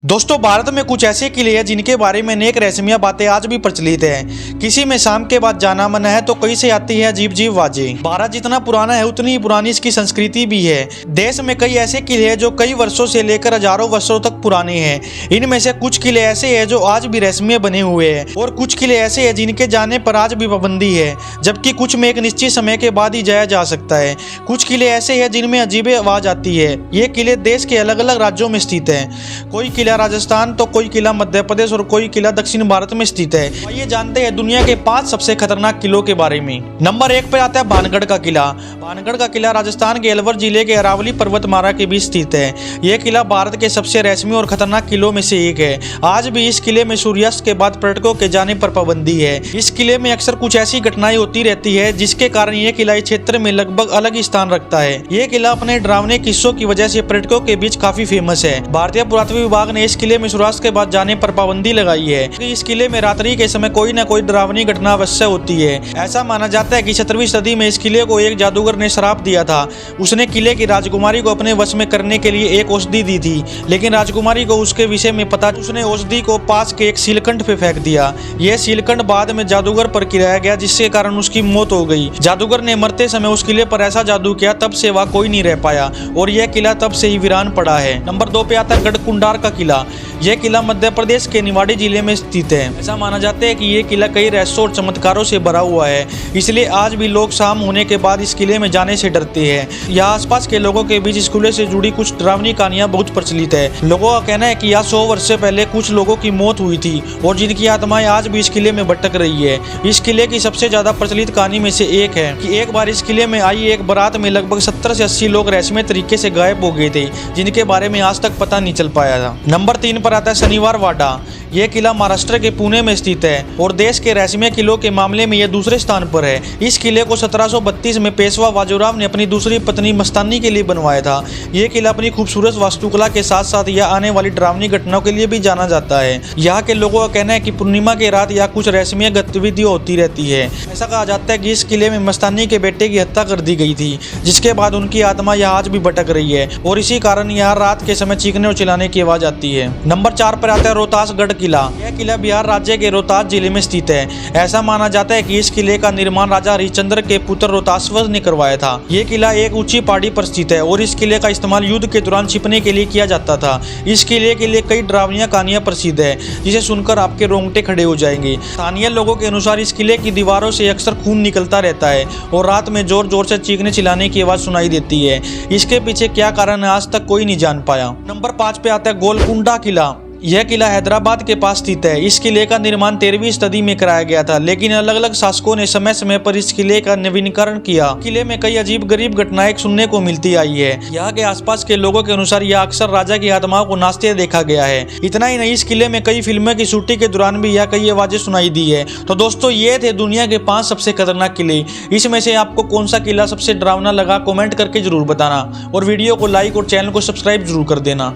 दोस्तों, भारत में कुछ ऐसे किले हैं जिनके बारे में अनेक रहस्यमय बातें आज भी प्रचलित हैं। किसी में शाम के बाद जाना मना है तो कहीं से आती है अजीब अजीब आवाजें। भारत जितना पुराना है उतनी ही पुरानी इसकी संस्कृति भी है। देश में कई ऐसे किले हैं जो कई वर्षों से लेकर हजारों वर्षों तक पुराने हैं। इनमें से कुछ किले ऐसे हैं जो आज भी रहस्यमय बने हुए हैं और कुछ किले ऐसे हैं जिनके जाने पर आज भी पाबंदी है, जबकि कुछ में एक निश्चित समय के बाद ही जाया जा सकता है। कुछ किले ऐसे हैं जिनमें अजीब आवाज आती है। ये किले देश के अलग अलग राज्यों में स्थित हैं। कोई किला राजस्थान तो कोई किला मध्य प्रदेश और कोई किला दक्षिण भारत में स्थित है। आइए जानते हैं दुनिया के 5 सबसे खतरनाक किलों के बारे में। नंबर 1 पे आता है भानगढ़ का किला। भानगढ़ का किला राजस्थान के अलवर जिले के अरावली पर्वतमाला के बीच स्थित है। यह किला भारत के सबसे रहस्यमय और खतरनाक किलों में से एक है। आज भी इस किले में सूर्यास्त के बाद पर्यटकों के जाने पर पाबंदी है। इस किले में अक्सर कुछ ऐसी घटनाएं होती रहती है जिसके कारण यह किला इस क्षेत्र में लगभग अलग ही स्थान रखता है। यह किला अपने डरावने किस्सों की वजह से पर्यटकों के बीच काफी फेमस है। भारतीय पुरातत्व विभाग ने इस किले में सूर्यास्त के बाद जाने पर पाबंदी लगाई है। इस किले में रात्रि के समय कोई न कोई डरावनी घटना अवश्य होती है। ऐसा माना जाता है कि 17वीं सदी में इस किले को एक जादूगर ने श्राप दिया था। उसने किले की राजकुमारी को अपने वश में करने के लिए एक औषधि दी थी, लेकिन राजकुमारी को उसके विषय में पता, उसने औषधि को पास के एक सीलखंड पे फेंक दिया। यह सीलखंड बाद में जादूगर पर गिराया गया, जिसके कारण उसकी मौत हो गई। जादूगर ने मरते समय उस किले पर ऐसा जादू किया, तब से वह कोई नहीं रह पाया और यह किला तब से ही वीरान पड़ा है। नंबर 2 पे आता है गढ़कुंडार का किला। यह किला मध्य प्रदेश के निवाड़ी जिले में स्थित है। ऐसा माना जाता है कि यह किला कई रहस्यों और चमत्कारों से भरा हुआ है, इसलिए आज भी लोग शाम होने के बाद इस किले में जाने से डरते हैं। यहाँ आसपास के लोगों के बीच इस किले से जुड़ी कुछ डरावनी कहानियां बहुत प्रचलित है। लोगों का कहना है कि यहाँ 100 वर्ष से पहले कुछ लोगों की मौत हुई थी और जिनकी आत्माएं आज भी इस किले में भटक रही है। इस किले की सबसे ज्यादा प्रचलित कहानी में से एक है कि एक बार इस किले में आई एक बारात में लगभग 70 से 80 लोग रहस्यमय तरीके से गायब हो गए थे, जिनके बारे में आज तक पता नहीं चल पाया था। नंबर 3 पर आता है शनिवार वाड़ा। यह किला महाराष्ट्र के पुणे में स्थित है और देश के रहस्यमय किलों के मामले में यह दूसरे स्थान पर है। इस किले को 1732 में पेशवा बाजीराव ने अपनी दूसरी पत्नी मस्तानी के लिए बनवाया था। यह किला अपनी खूबसूरत वास्तुकला के साथ साथ यह आने वाली डरावनी घटनाओं के लिए भी जाना जाता है। यहाँ के लोगों का कहना है कि पूर्णिमा के रात यहाँ कुछ रहस्यमय गतिविधियां होती रहती है। ऐसा कहा जाता है कि इस किले में मस्तानी के बेटे की हत्या कर दी गई थी, जिसके बाद उनकी आत्मा यहाँ आज भी भटक रही है और इसी कारण यहाँ रात के समय चीखने और चिल्लाने की आवाज आती है। नंबर 4 पर आता है रोहतासगढ़ किला। यह किला बिहार राज्य के रोहतास जिले में स्थित है। ऐसा माना जाता है कि इस किले का निर्माण राजा हरिश्चंद्र के पुत्र रोहतासवंश ने करवाया था। यह किला एक ऊंची पहाड़ी पर स्थित है और इस किले का इस्तेमाल युद्ध के दौरान छिपने के लिए किया जाता था। इस किले के लिए कई डरावनी कहानियां प्रसिद्ध है, जिसे सुनकर आपके रोंगटे खड़े हो जाएंगे। स्थानीय लोगों के अनुसार इस किले की दीवारों से अक्सर खून निकलता रहता है और रात में जोर जोर से चीखने चिल्लाने की आवाज सुनाई देती है। इसके पीछे क्या कारण है आज तक कोई नहीं जान पाया। नंबर 5 पे आता है गोलकुंडा किला। यह किला हैदराबाद के पास स्थित है। इस किले का निर्माण 13वीं सदी में कराया गया था, लेकिन अलग अलग शासकों ने समय समय पर इस किले का नवीनीकरण किया। किले में कई अजीब गरीब घटनाएं सुनने को मिलती आई है। यहाँ के आसपास के लोगों के अनुसार यह अक्सर राजा की आत्माओं को नाचते देखा गया है। इतना ही नहीं, इस किले में कई फिल्मों की शूटिंग के दौरान भी यह कई आवाजें सुनाई दी है। तो दोस्तों, ये थे दुनिया के 5 सबसे खतरनाक किले। इसमें से आपको कौन सा किला सबसे डरावना लगा, कमेंट करके जरूर बताना और वीडियो को लाइक और चैनल को सब्सक्राइब जरूर कर देना।